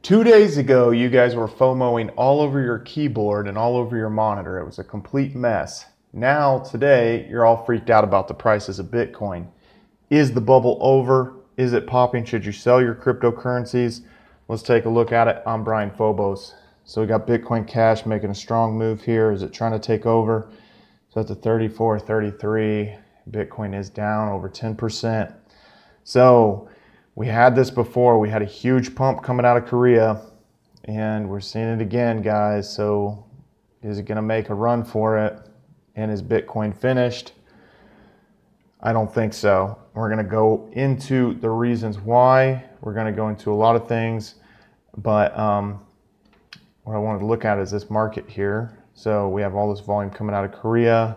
2 days ago, you guys were FOMOing all over your keyboard and all over your monitor. It was a complete mess. Now, today, you're all freaked out about the prices of Bitcoin. Is the bubble over? Is it popping? Should you sell your cryptocurrencies? Let's take a look at it. I'm Brian Phobos. So we got Bitcoin Cash making a strong move here. Is it trying to take over? So at the 34, 33, Bitcoin is down over 10%. So we had this before. We had a huge pump coming out of Korea, and we're seeing it again, guys. So is it going to make a run for it? And is Bitcoin finished? I don't think so. We're going to go into the reasons why. We're going to go into a lot of things, but what I wanted to look at is this market here. So we have all this volume coming out of Korea,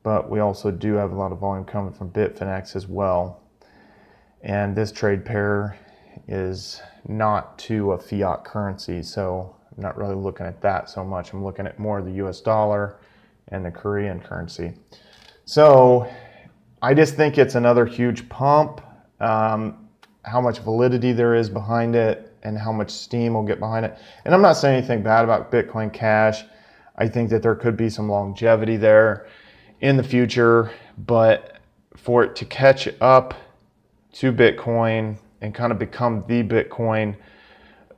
but we also do have a lot of volume coming from Bitfinex as well. And this trade pair is not to a fiat currency, so I'm not really looking at that so much. I'm looking at more of the US dollar and the Korean currency. So I just think it's another huge pump. How much validity there is behind it and how much steam will get behind it. And I'm not saying anything bad about Bitcoin Cash. I think that there could be some longevity there in the future, but for it to catch up to Bitcoin and kind of become the Bitcoin,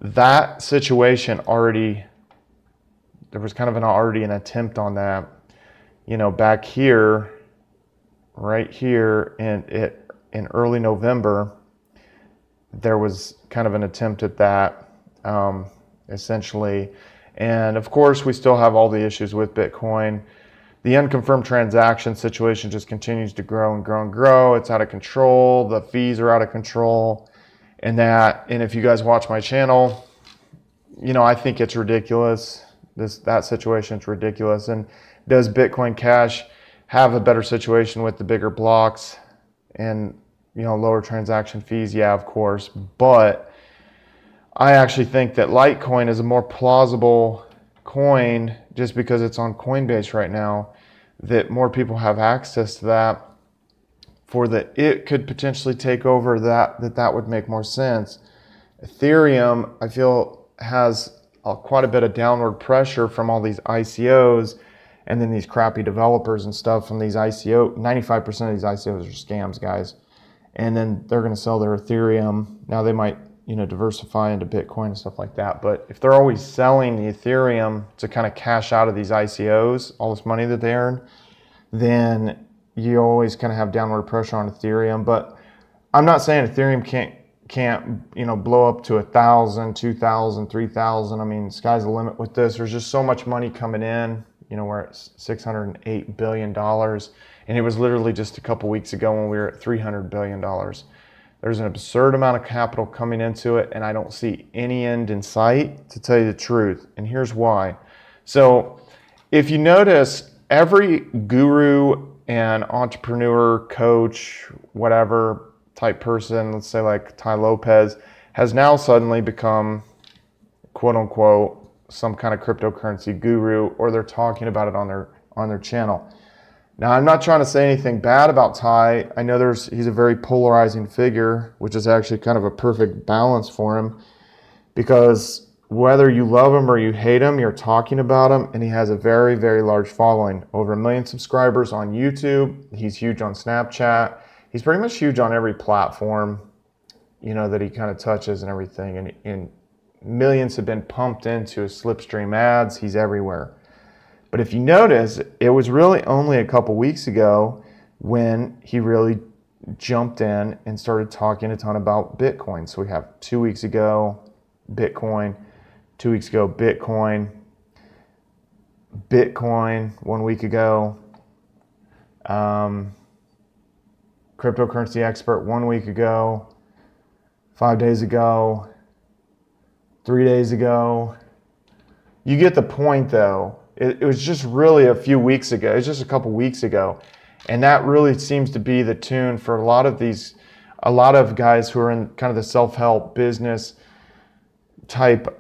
that situation already, there was kind of already an attempt on that, you know, back here, right here in early November, there was kind of an attempt at that, essentially. And of course, we still have all the issues with Bitcoin. The unconfirmed transaction situation just continues to grow and grow and grow. It's out of control. The fees are out of control. And if you guys watch my channel, you know, I think it's ridiculous. That situation is ridiculous. And does Bitcoin Cash have a better situation with the bigger blocks and, you know, lower transaction fees? Yeah, of course. But I actually think that Litecoin is a more plausible coin just because it's on Coinbase right now, that more people have access to that, for that it could potentially take over, that would make more sense. Ethereum, I feel, has quite a bit of downward pressure from all these ICOs and then these crappy developers and stuff from these ICO. 95% of these ICOs are scams, guys. And then they're going to sell their Ethereum. Now they might, you know, diversify into Bitcoin and stuff like that. But if they're always selling the Ethereum to kind of cash out of these ICOs, all this money that they earn, then you always kind of have downward pressure on Ethereum. But I'm not saying Ethereum can't you know, blow up to 1,000, 2,000, 3,000. I mean, sky's the limit with this. There's just so much money coming in. You know, we're at $608 billion. And it was literally just a couple weeks ago when we were at $300 billion. There's an absurd amount of capital coming into it, and I don't see any end in sight, to tell you the truth. And here's why. So if you notice, every guru and entrepreneur, coach, whatever type person, let's say like Tai Lopez, has now suddenly become, quote unquote, some kind of cryptocurrency guru, or they're talking about it on their channel. Now, I'm not trying to say anything bad about Tai. I know he's a very polarizing figure, which is actually kind of a perfect balance for him, because whether you love him or you hate him, you're talking about him, and he has a very, very large following. Over 1 million subscribers on YouTube. He's huge on Snapchat. He's pretty much huge on every platform, you know, that he kind of touches and everything. And millions have been pumped into his slipstream ads. He's everywhere. But if you notice, it was really only a couple weeks ago when he really jumped in and started talking a ton about Bitcoin. So we have 2 weeks ago, Bitcoin, 2 weeks ago, Bitcoin, 1 week ago, cryptocurrency expert 1 week ago, 5 days ago, 3 days ago. You get the point, though. It was just really a few weeks ago. It was just a couple weeks ago. And that really seems to be the tune for a lot of guys who are in kind of the self-help business type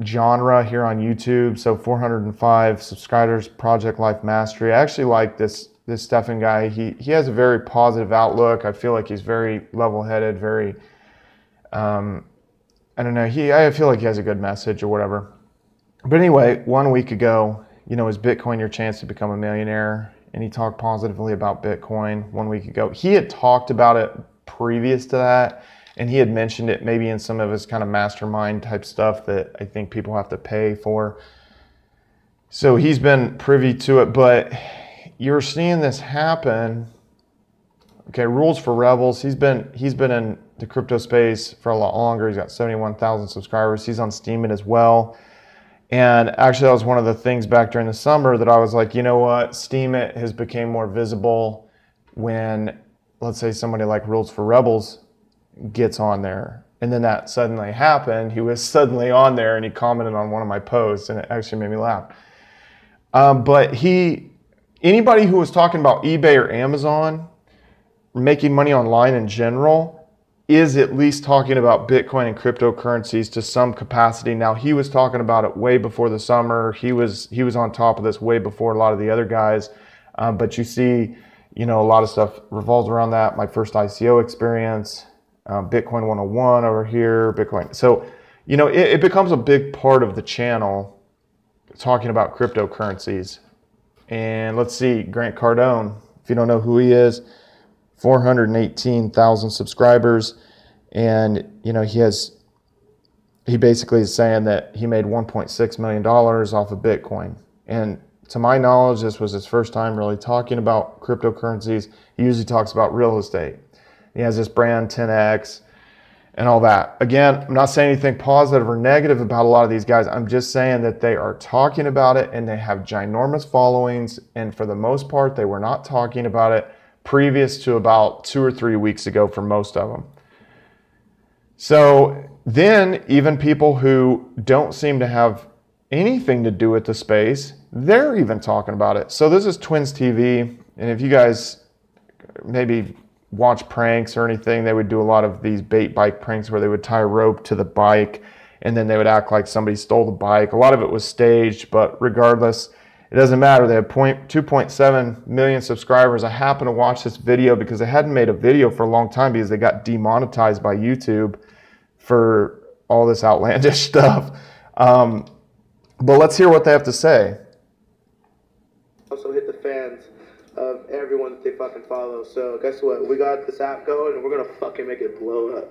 genre here on YouTube. So 405 subscribers, Project Life Mastery. I actually like this Stefan guy. He has a very positive outlook. I feel like he's very level-headed, very I don't know, I feel like he has a good message or whatever. But anyway, 1 week ago, you know, is Bitcoin your chance to become a millionaire? And he talked positively about Bitcoin 1 week ago. He had talked about it previous to that, and he had mentioned it maybe in some of his kind of mastermind type stuff that I think people have to pay for. So he's been privy to it, but you're seeing this happen. Okay, Rules for Rebels. He's been in the crypto space for a lot longer. He's got 71,000 subscribers. He's on Steemit as well. And actually, that was one of the things back during the summer that I was like, you know what, Steemit has become more visible when, let's say, somebody like Rules for Rebels gets on there. And then that suddenly happened. He was suddenly on there and he commented on one of my posts, and it actually made me laugh. But anybody who was talking about eBay or Amazon, making money online in general, is at least talking about Bitcoin and cryptocurrencies to some capacity. Now, he was talking about it way before the summer. He was on top of this way before a lot of the other guys. But you see, you know, a lot of stuff revolves around that. My first ICO experience, Bitcoin 101 over here, Bitcoin. So, you know, it becomes a big part of the channel talking about cryptocurrencies. And let's see, Grant Cardone, if you don't know who he is, 418,000 subscribers, and you know, he basically is saying that he made $1.6 million off of Bitcoin. And to my knowledge, this was his first time really talking about cryptocurrencies. He usually talks about real estate. He has this brand 10X and all that. Again, I'm not saying anything positive or negative about a lot of these guys. I'm just saying that they are talking about it and they have ginormous followings, and for the most part, they were not talking about it previous to about 2 or 3 weeks ago for most of them. So then even people who don't seem to have anything to do with the space, they're even talking about it. So this is Twins TV, and if you guys maybe watch pranks or anything, they would do a lot of these bait bike pranks where they would tie a rope to the bike and then they would act like somebody stole the bike. A lot of it was staged, but regardless, it doesn't matter. They have 2.7 million subscribers. I happened to watch this video because they hadn't made a video for a long time because they got demonetized by YouTube for all this outlandish stuff. But let's hear what they have to say. Also hit the fans of everyone that they fucking follow. So guess what? We got this app going and we're gonna fucking make it blow up.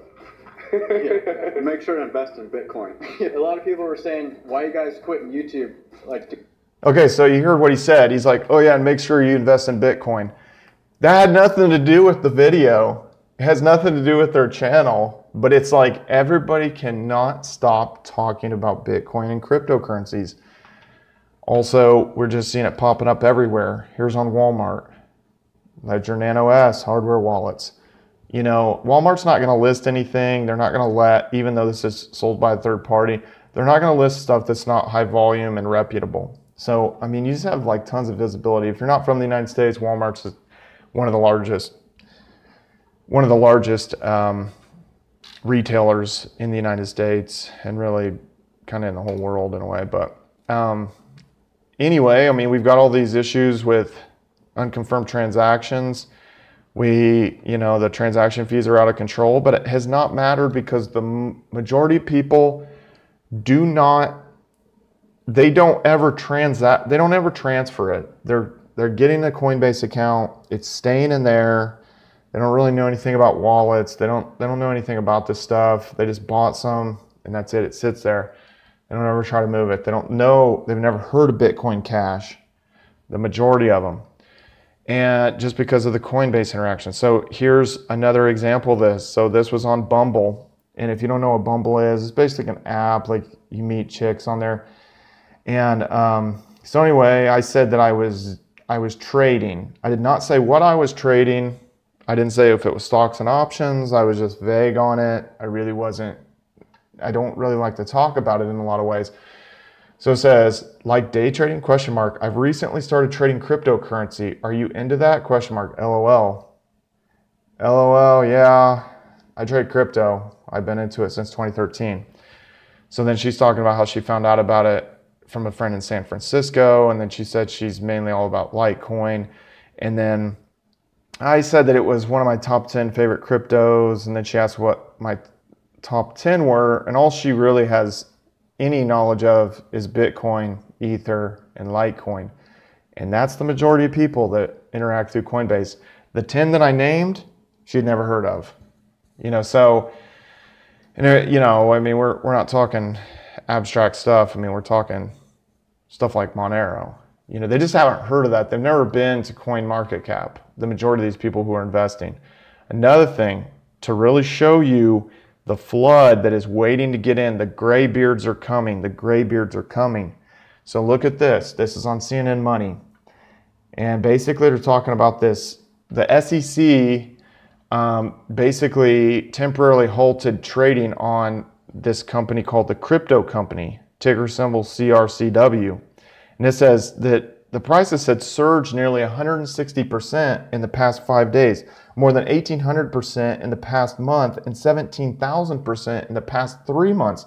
Yeah, make sure to invest in Bitcoin. A lot of people were saying, why you guys quitting YouTube? Okay, so you heard what he said. He's like, oh yeah, and make sure you invest in Bitcoin. That had nothing to do with the video. It has nothing to do with their channel, but it's like everybody cannot stop talking about Bitcoin and cryptocurrencies. Also, we're just seeing it popping up everywhere. Here's on Walmart, Ledger Nano S, hardware wallets. You know, Walmart's not going to list anything. They're not going to let, even though this is sold by a third party, they're not going to list stuff that's not high volume and reputable. So, I mean, you just have like tons of visibility. If you're not from the United States, Walmart's one of the largest retailers in the United States, and really kind of in the whole world in a way. But anyway, I mean, we've got all these issues with unconfirmed transactions. The transaction fees are out of control, but it has not mattered because the majority of people they don't ever transfer it. They're getting a Coinbase account. It's staying in there. They don't really know anything about wallets. They don't know anything about this stuff. They just bought some and that's it. It sits there. They don't ever try to move it. They don't know. They've never heard of Bitcoin Cash, the majority of them. And just because of the Coinbase interaction. So here's another example of this. So this was on Bumble. And if you don't know what Bumble is, it's basically an app, like you meet chicks on there. And so anyway, I said that I was trading. I did not say what I was trading. I didn't say if it was stocks and options. I was just vague on it. I don't really like to talk about it in a lot of ways. So it says, like day trading, ? I've recently started trading cryptocurrency. Are you into that? ? LOL. LOL, yeah. I trade crypto. I've been into it since 2013. So then she's talking about how she found out about it from a friend in San Francisco. And then she said she's mainly all about Litecoin. And then I said that it was one of my top 10 favorite cryptos. And then she asked what my top 10 were, and all she really has any knowledge of is Bitcoin, Ether, and Litecoin. And that's the majority of people that interact through Coinbase. The 10 that I named, she'd never heard of. So, and I mean, we're not talking abstract stuff. I mean, we're talking stuff like Monero. They just haven't heard of that. They've never been to CoinMarketCap, the majority of these people who are investing. Another thing, to really show you the flood that is waiting to get in, the graybeards are coming, the graybeards are coming. So look at this. This is on CNN Money. And basically they're talking about this. The SEC basically temporarily halted trading on this company called the Crypto Company, ticker symbol CRCW. And it says that the prices had surged nearly 160% in the past 5 days, more than 1,800% in the past month, and 17,000% in the past 3 months.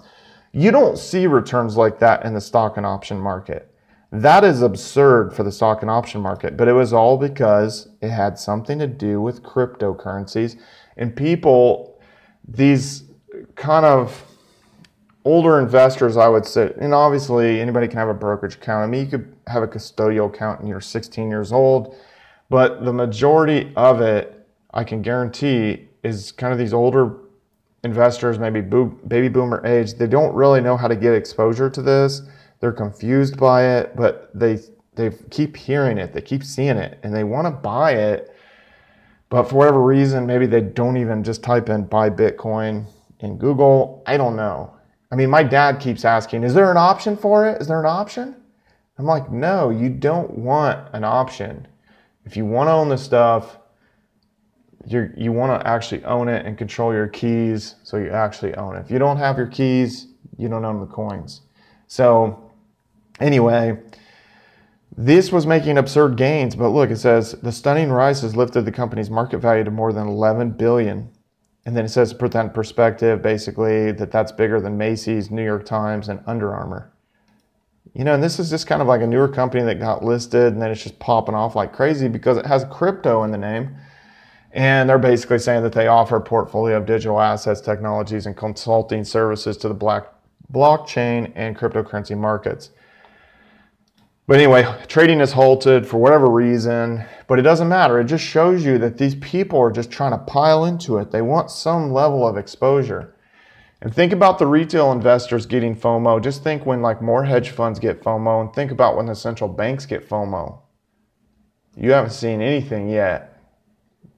You don't see returns like that in the stock and option market. That is absurd for the stock and option market, but it was all because it had something to do with cryptocurrencies and people, these kind of older investors, I would say, and obviously anybody can have a brokerage account. I mean, you could have a custodial account and you're 16 years old, but the majority of it, I can guarantee, is kind of these older investors, maybe baby boomer age. They don't really know how to get exposure to this. They're confused by it, but they keep hearing it, they keep seeing it, and they want to buy it. But for whatever reason, maybe they don't even just type in buy Bitcoin in Google. I don't know. I mean, my dad keeps asking, is there an option for it? Is there an option? I'm like, no, you don't want an option. If you want to own this stuff, you want to actually own it and control your keys, so you actually own it. If you don't have your keys, you don't own the coins. So anyway, this was making absurd gains, but look, it says the stunning rise has lifted the company's market value to more than 11 billion. And then it says, to put that in perspective, basically that's bigger than Macy's, New York Times, and Under Armour. And this is just kind of like a newer company that got listed, and then it's just popping off like crazy because it has crypto in the name. And they're basically saying that they offer a portfolio of digital assets, technologies, and consulting services to the blockchain and cryptocurrency markets. But anyway, trading is halted for whatever reason, but it doesn't matter. It just shows you that these people are just trying to pile into it. They want some level of exposure. And think about the retail investors getting FOMO. Just think when like more hedge funds get FOMO, and think about when the central banks get FOMO. You haven't seen anything yet.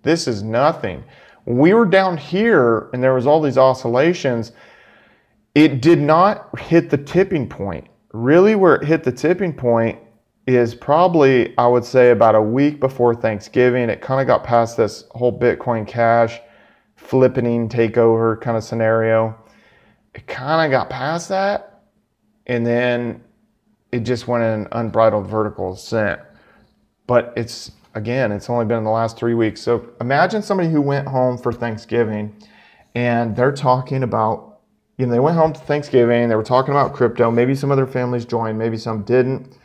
This is nothing. When we were down here and there was all these oscillations, it did not hit the tipping point. Really, where it hit the tipping point is probably, I would say, about a week before Thanksgiving. It kind of got past this whole Bitcoin Cash flipping takeover kind of scenario. It kind of got past that, and then it just went in unbridled vertical ascent. But it's only been in the last 3 weeks. So imagine somebody who went home for Thanksgiving and they're talking about, they went home to Thanksgiving, they were talking about crypto, maybe some of their families joined, maybe some didn't.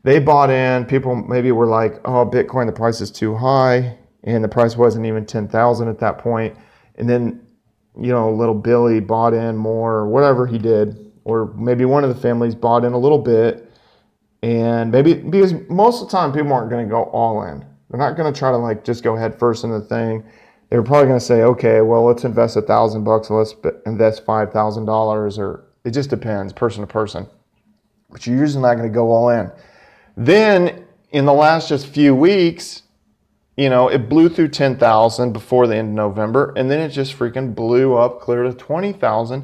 They bought in, people maybe were like, oh, Bitcoin, the price is too high, and the price wasn't even 10,000 at that point. And then, little Billy bought in more, or whatever he did, or maybe one of the families bought in a little bit, and maybe, because most of the time people aren't going to go all in. They're not going to try to like just go head first into the thing. They're probably going to say, okay, well, let's invest $1,000, or let's invest $5,000, or it just depends, person to person. But you're usually not going to go all in. Then in the last just few weeks, it blew through 10,000 before the end of November, and then it just freaking blew up clear to 20,000.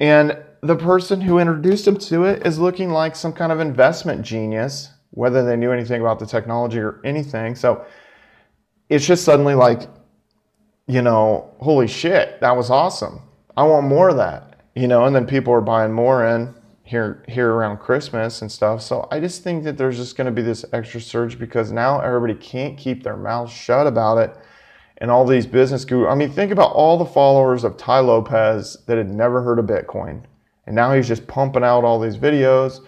And the person who introduced them to it is looking like some kind of investment genius, whether they knew anything about the technology or anything. So it's just suddenly like, holy shit, that was awesome. I want more of that, and then people are buying more in here around Christmas and stuff. So I just think that there's just going to be this extra surge because now everybody can't keep their mouths shut about it. And all these business gurus, I mean, think about all the followers of Ty Lopez that had never heard of Bitcoin. And now he's just pumping out all these videos.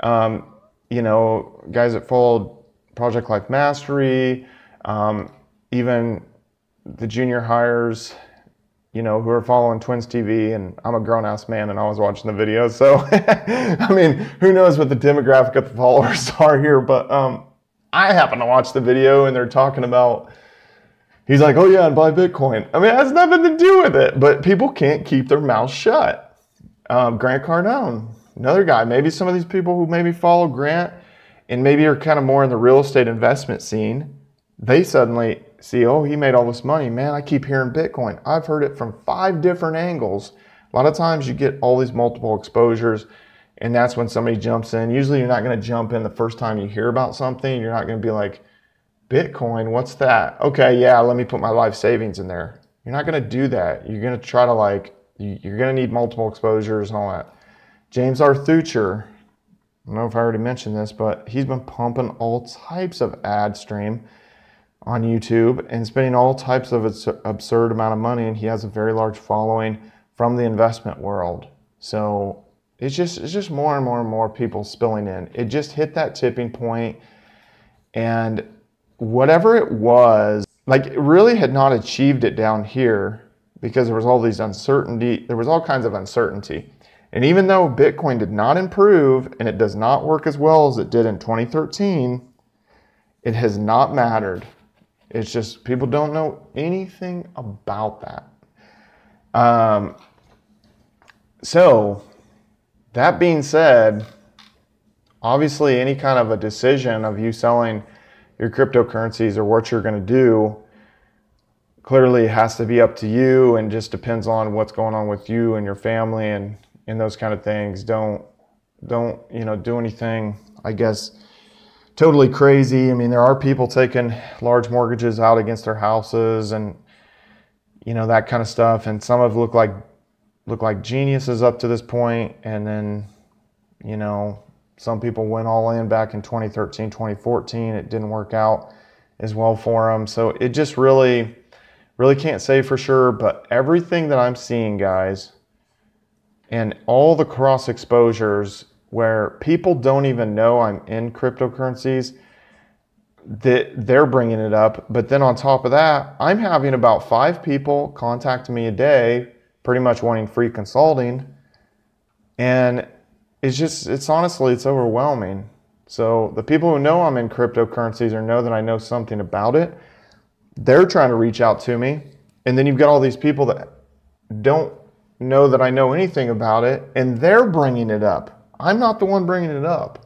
Guys that followed Project Life Mastery, even the junior hires, who are following Twins TV, and I'm a grown-ass man and I was watching the video. So, I mean, who knows what the demographic of the followers are here, but I happen to watch the video and they're talking about, he's like, oh yeah, and buy Bitcoin. I mean, it has nothing to do with it, but people can't keep their mouths shut. Grant Cardone, another guy, maybe some of these people who maybe follow Grant and maybe are kind of more in the real estate investment scene, they suddenly see, oh, he made all this money. Man, I keep hearing Bitcoin. I've heard it from 5 different angles. A lot of times you get all these multiple exposures, and that's when somebody jumps in. Usually you're not going to jump in the first time you hear about something. You're not going to be like, Bitcoin, what's that? Okay, yeah, let me put my life savings in there. You're not going to do that. You're going to try to you're going to need multiple exposures and all that. James Arthucher, I don't know if I already mentioned this, but he's been pumping all types of ad stream on YouTube and spending all types of absurd amount of money, and he has a very large following from the investment world. So it's just more and more and more people spilling in. It just hit that tipping point, and whatever it was, it really had not achieved it down here because there was all these uncertainty. There was all kinds of uncertainty. And even though Bitcoin did not improve and it does not work as well as it did in 2013, it has not mattered. It's just people don't know anything about that. So that being said, obviously any kind of a decision of you selling your cryptocurrencies or what you're going to do clearly has to be up to you, and just depends on what's going on with you and your family and those kind of things. Don't do anything, I guess, totally crazy. I mean, there are people taking large mortgages out against their houses and that kind of stuff, and some have look like geniuses up to this point, and then some people went all in back in 2013, 2014. It didn't work out as well for them. So it just really can't say for sure, but everything that I'm seeing, guys, and all the cross exposures where people don't even know I'm in cryptocurrencies, that they're bringing it up. But then on top of that, I'm having about 5 people contact me a day, pretty much wanting free consulting. And it's honestly overwhelming. So the people who know I'm in cryptocurrencies or know that I know something about it, they're trying to reach out to me. And then you've got all these people that don't know that I know anything about it, and they're bringing it up. I'm not the one bringing it up.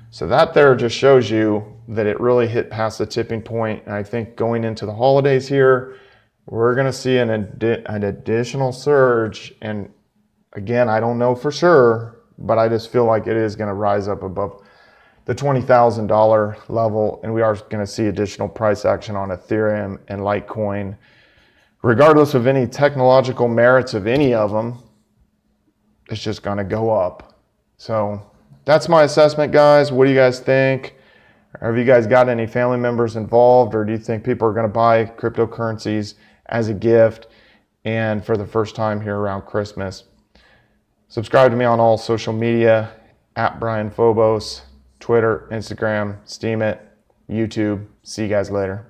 So that there just shows you that it really hit past the tipping point. And I think going into the holidays here, we're going to see an additional surge. And again, I don't know for sure, but I just feel like it is going to rise up above the $20,000 level, and we are going to see additional price action on Ethereum and Litecoin. Regardless of any technological merits of any of them, it's just going to go up. So that's my assessment, guys. What do you guys think? Have you guys got any family members involved, or do you think people are going to buy cryptocurrencies as a gift and for the first time here around Christmas? Subscribe to me on all social media, @Brian Phobos, Twitter, Instagram, Steemit, YouTube. See you guys later.